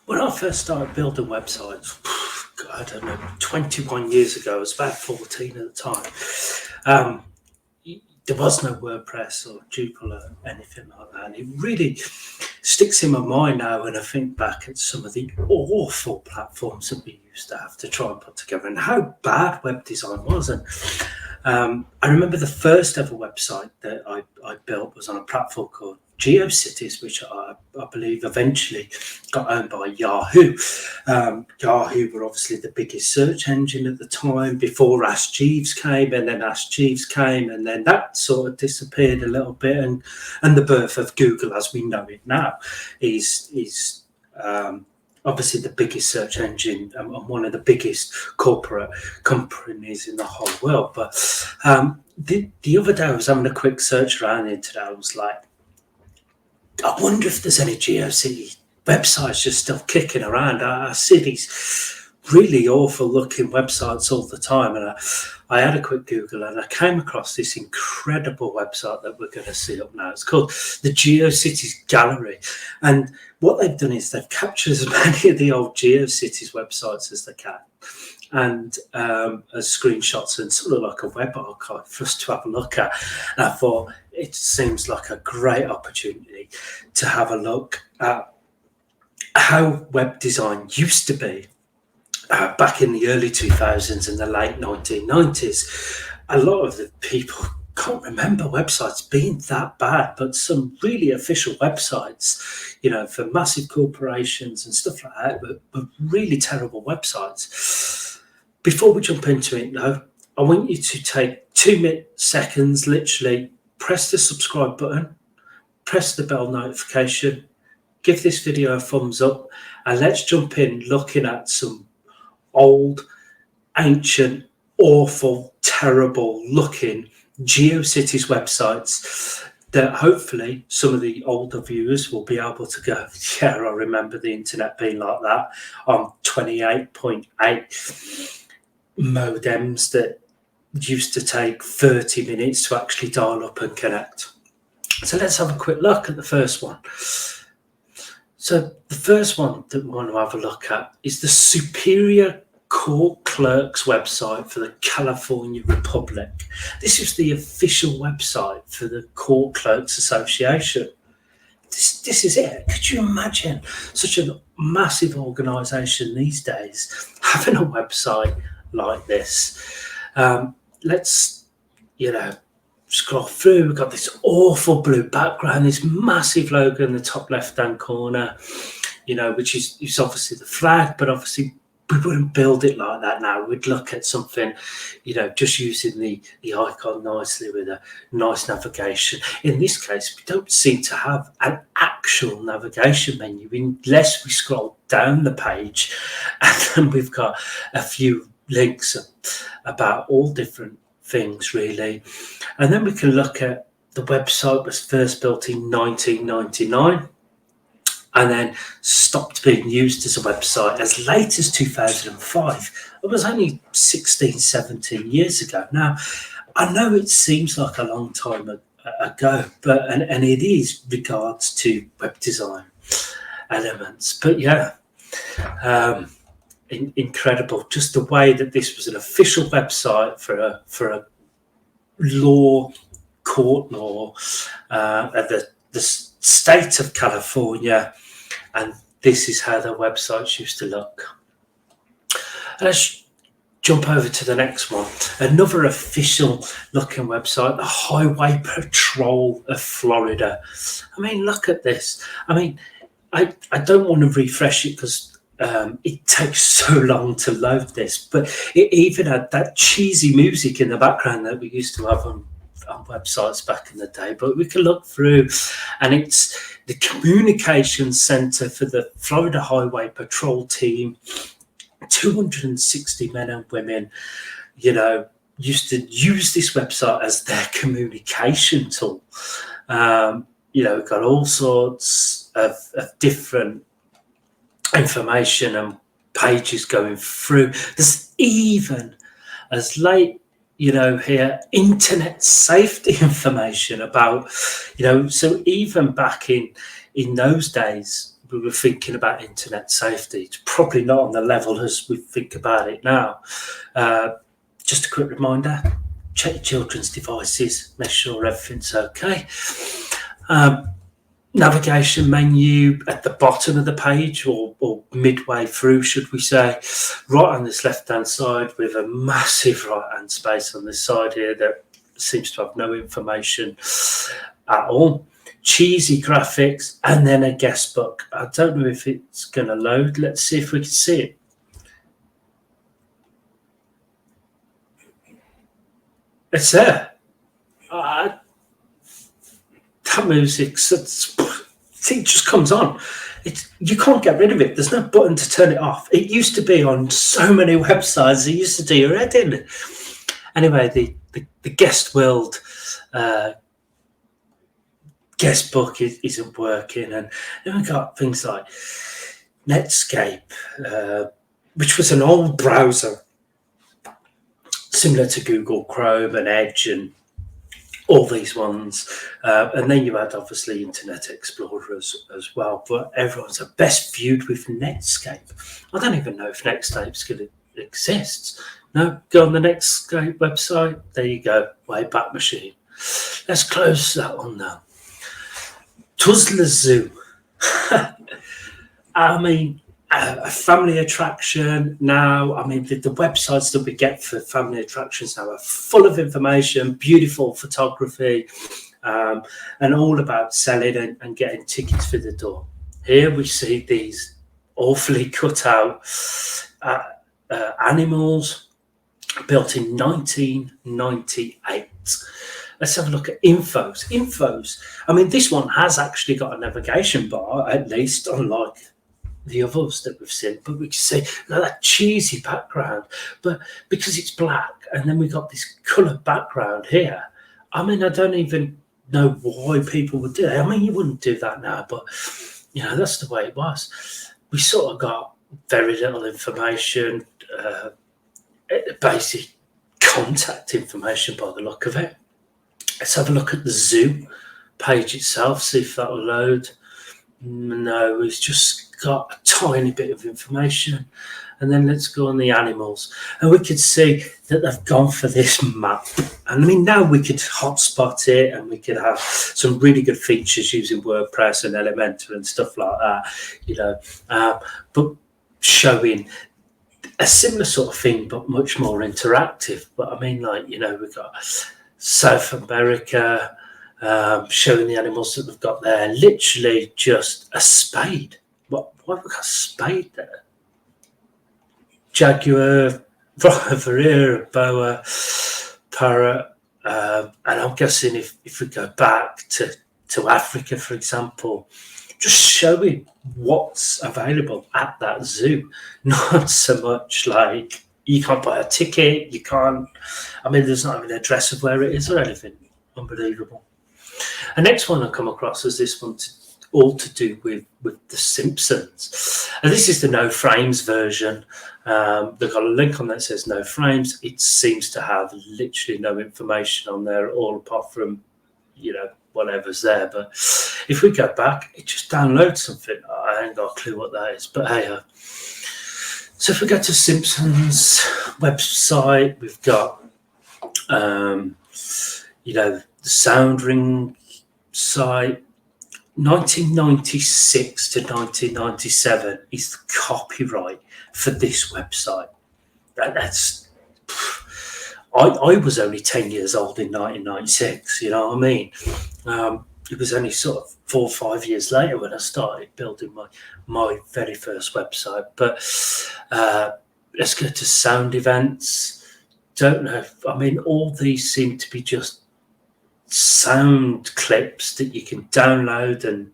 When I first started building websites, I don't know, 21 years ago, I was about 14 at the time. Um, there was no WordPress or Drupal or anything like that. And it really sticks in my mind now when I think back at some of the awful platforms that we used to have to try and put together and how bad web design was. And I remember the first ever website that I built was on a platform called GeoCities, which I believe eventually got owned by Yahoo. Yahoo were obviously the biggest search engine at the time before Ask Jeeves came, and then Ask Jeeves came, and then that sort of disappeared a little bit. And the birth of Google, as we know it now, is obviously the biggest search engine and one of the biggest corporate companies in the whole world. But the other day I was having a quick search around the internet. I was like, I wonder if there's any GeoCity websites just still kicking around. I see these really awful looking websites all the time. And I had a quick Google and I came across this incredible website that we're going to see up now. It's called the GeoCities Gallery. And what they've done is they've captured as many of the old GeoCities websites as they can, and as screenshots and sort of like a web archive for us to have a look at. And I thought it seems like a great opportunity to have a look at how web design used to be back in the early 2000s and the late 1990s. A lot of the people can't remember websites being that bad, but some really official websites, for massive corporations and stuff like that, were really terrible websites. Before we jump into it, though, I want you to take 2 seconds, literally press the subscribe button, press the bell notification, give this video a thumbs up, and let's jump in looking at some old, ancient, awful, terrible looking GeoCities websites that hopefully some of the older viewers will be able to go, yeah, I remember the internet being like that on 28.8 modems that used to take 30 minutes to actually dial up and connect. So let's have a quick look at the first one. So the first one that we want to have a look at is the Superior Court Clerk's website for the California Republic. This is the official website for the Court Clerks Association. This is it. Could you imagine such a massive organisation these days having a website like this? Let's, scroll through. We've got this awful blue background, this massive logo in the top left-hand corner, which is obviously the flag, but obviously we wouldn't build it like that now. We'd look at something, just using the icon nicely with a nice navigation. In this case, we don't seem to have an actual navigation menu unless we scroll down the page, and then we've got a few links about all different things, really. And then we can look at the website was first built in 1999. And then stopped being used as a website as late as 2005. It was only 16, 17 years ago. Now, I know it seems like a long time ago, but and it is regards to web design elements. But yeah, incredible. Just the way that this was an official website for a court law at the state of California, and this is how the websites used to look. Let's jump over to the next one. Another official looking website, the Highway Patrol of Florida. I mean, look at this. I mean, I don't want to refresh it because it takes so long to load this, but it even had that cheesy music in the background that we used to have on websites back in the day. But we can look through, and it's the communications center for the Florida Highway Patrol team. 260 men and women, used to use this website as their communication tool. We've got all sorts of different information and pages going through. There's even as late here, internet safety information about, so even back in those days we were thinking about internet safety. It's probably not on the level as we think about it now. Just a quick reminder, check your children's devices, make sure everything's okay. Navigation menu at the bottom of the page, or midway through, should we say, right on this left-hand side, with a massive right-hand space on this side here that seems to have no information at all. Cheesy graphics, and then a guest book. I don't know if it's going to load. Let's see if we can see it. It's there. That music, it just comes on. You can't get rid of it. There's no button to turn it off. It used to be on so many websites. It used to do your head in. Anyway, the guest world guest book isn't working, and then we got things like Netscape, which was an old browser similar to Google Chrome and Edge and all these ones, and then you had obviously Internet Explorer as well, but everyone's best viewed with Netscape. I don't even know if Netscape's going to exist. No, go on the Netscape website. There you go, Wayback Machine. Let's close that one now. Tuzla Zoo. I mean, a family attraction now. I mean, the websites that we get for family attractions now are full of information, beautiful photography, and all about selling and getting tickets for the door. Here we see these awfully cut out animals built in 1998. Let's have a look at infos. I mean, this one has actually got a navigation bar, at least, unlike the others that we've seen. But we can see that cheesy background, but because it's black, and then we got this coloured background here. I mean, I don't even know why people would do it. I mean, you wouldn't do that now, but you know, that's the way it was. We sort of got very little information, basic contact information by the look of it. Let's have a look at the zoo page itself, see if that will load. No, it's just got a tiny bit of information. And then let's go on the animals. And we could see that they've gone for this map. And I mean, now we could hotspot it, and we could have some really good features using WordPress and Elementor and stuff like that, you know, but showing a similar sort of thing, but much more interactive. But I mean, like, you know, we've got South America, showing the animals that we've got there. Literally just a spade. Why have we got a spade there? Jaguar, varroa, boa, parrot, and I'm guessing if we go back to Africa, for example, just showing what's available at that zoo. Not so much like you can't buy a ticket, you can't. I mean, there's not even an address of where it is or anything. Unbelievable. The next one I come across is this one, all to do with The Simpsons. And this is the no frames version. They've got a link on that says no frames. It seems to have literally no information on there, all apart from, you know, whatever's there. But if we go back, it just downloads something. I ain't got a clue what that is, but hey. So if we go to Simpsons website, we've got, you know, the Sound Ring site. 1996 to 1997 is the copyright for this website. That's. I was only 10 years old in 1996. You know what I mean? It was only sort of 4 or 5 years later when I started building my very first website. But let's go to sound events. Don't know. I mean, all these seem to be just sound clips that you can download and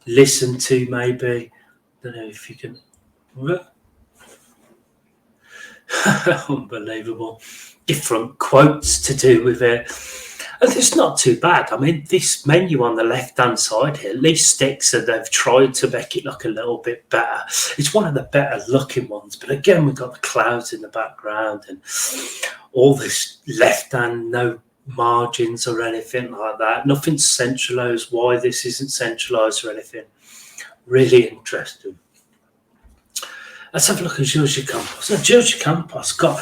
listen to, maybe. Don't know if you can. Unbelievable. Different quotes to do with it. And it's not too bad. I mean, this menu on the left-hand side here at least sticks, and they've tried to make it look a little bit better. It's one of the better looking ones. But again, we've got the clouds in the background and all this left-hand, no margins or anything like that. Nothing centralized. Why this isn't centralized or anything. Really interesting. Let's have a look at Jorge Campos. Now, Jorge Campos got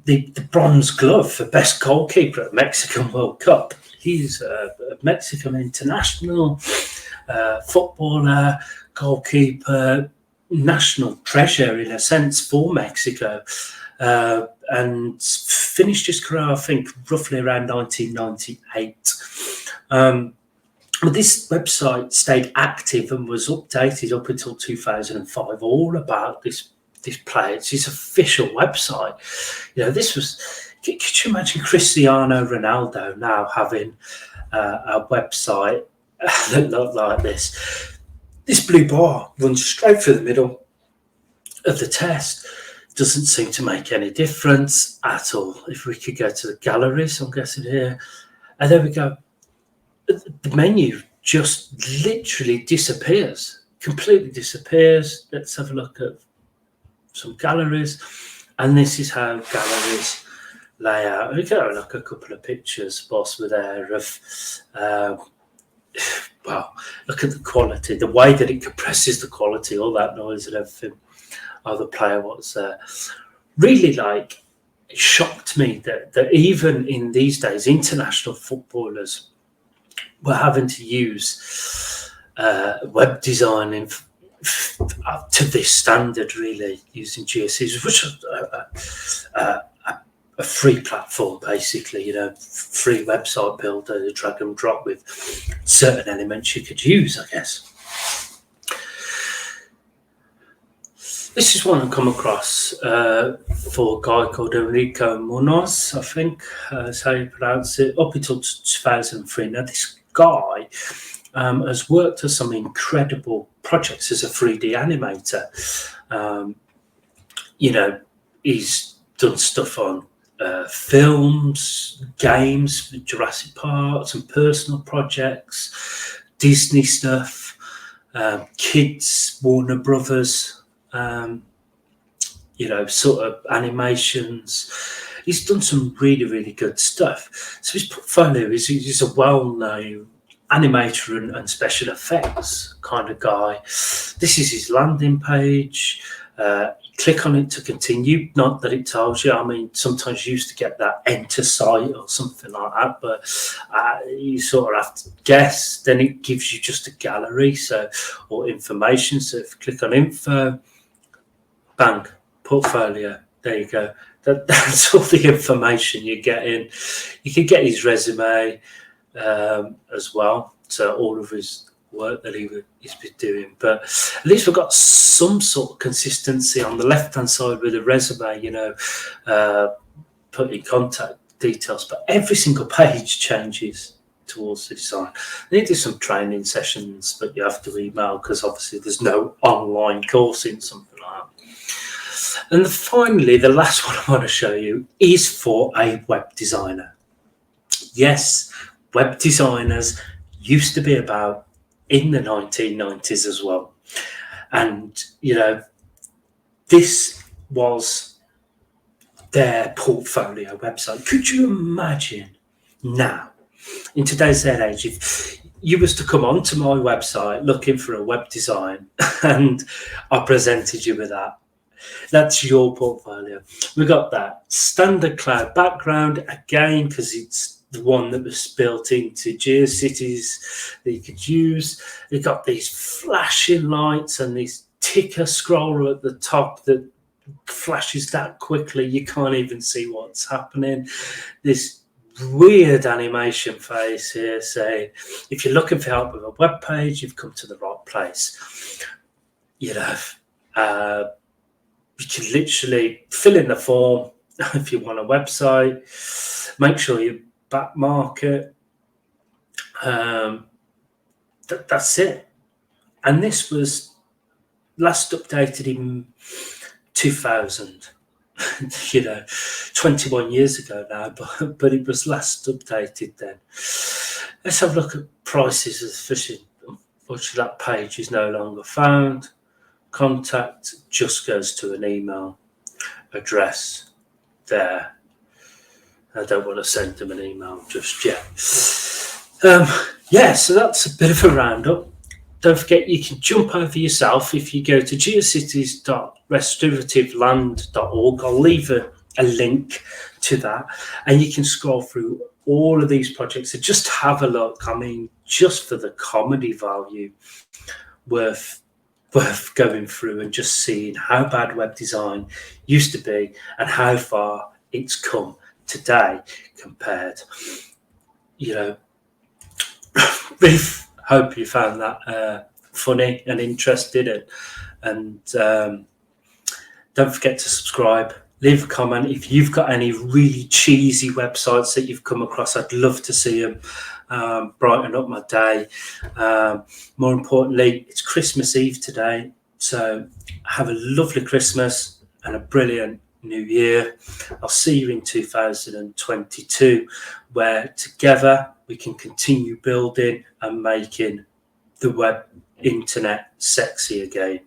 the bronze glove for best goalkeeper at Mexican World Cup. He's a Mexican international footballer, goalkeeper, national treasure in a sense for Mexico, and finished his career, I think, roughly around 1998. But this website stayed active and was updated up until 2005, all about this player. It's his official website. This was. Could you imagine Cristiano Ronaldo now having a website that looked like this? This blue bar runs straight through the middle of the test. Doesn't seem to make any difference at all. If we could go to the galleries, I'm guessing here, and there we go. The menu just literally disappears, completely disappears. Let's have a look at some galleries, and this is how galleries lay out. We can have a look at a couple of pictures whilst we're there of, well, look at the quality, the way that it compresses the quality, all that noise and everything. Oh, the player was there. Really, it shocked me that even in these days, international footballers were having to use web designing up to this standard, really, using GSCs, which is a free platform, basically, free website builder, drag and drop with certain elements you could use, I guess. This is one I've come across for a guy called Enrico Munoz, I think is how you pronounce it, up until 2003. Now, this guy has worked on some incredible projects as a 3D animator. He's done stuff on films, games, Jurassic Park, some personal projects, Disney stuff, kids, Warner Brothers, sort of animations. He's done some really, really good stuff. So his portfolio is he's a well-known animator and special effects kind of guy. This is his landing page. Click on it to continue. Not that it tells you. I mean, sometimes you used to get that enter site or something like that, but you sort of have to guess. Then it gives you just a gallery, or information. So if you click on info, bang, portfolio. There you go. That's all the information you're getting. You can get his resume as well. So all of his work that he's been doing. But at least we've got some sort of consistency on the left-hand side with the resume, putting contact details. But every single page changes towards the design. They do some training sessions, but you have to email because obviously there's no online coursing, something like that. And finally, the last one I want to show you is for a web designer. Yes, web designers used to be about in the 1990s as well. And, this was their portfolio website. Could you imagine now, in today's day and age, if you was to come onto my website looking for a web design and I presented you with that? That's your portfolio. We got that standard cloud background again because it's the one that was built into GeoCities that you could use. You've got these flashing lights and this ticker scroller at the top that flashes that quickly you can't even see what's happening. This weird animation face here saying, if you're looking for help with a web page, you've come to the right place. You can literally fill in the form if you want a website. Make sure you backmark it. That's it. And this was last updated in 2000. 21 years ago now, but it was last updated then. Let's have a look at prices of fishing. Unfortunately, that page is no longer found. Contact just goes to an email address there. I don't want to send them an email just yet. So that's a bit of a roundup. don't forget, you can jump over yourself if you go to geocities.restorative.land.org. I'll leave a link to that, and you can scroll through all of these projects and just have a look. I mean, just for the comedy value, worth going through and just seeing how bad web design used to be and how far it's come today compared. Really hope you found that funny and interested, and don't forget to subscribe, leave a comment. If you've got any really cheesy websites that you've come across, I'd love to see them. Brighten up my day. More importantly, it's Christmas Eve today, so have a lovely Christmas and a brilliant New Year. I'll see you in 2022, where together we can continue building and making the web internet sexy again.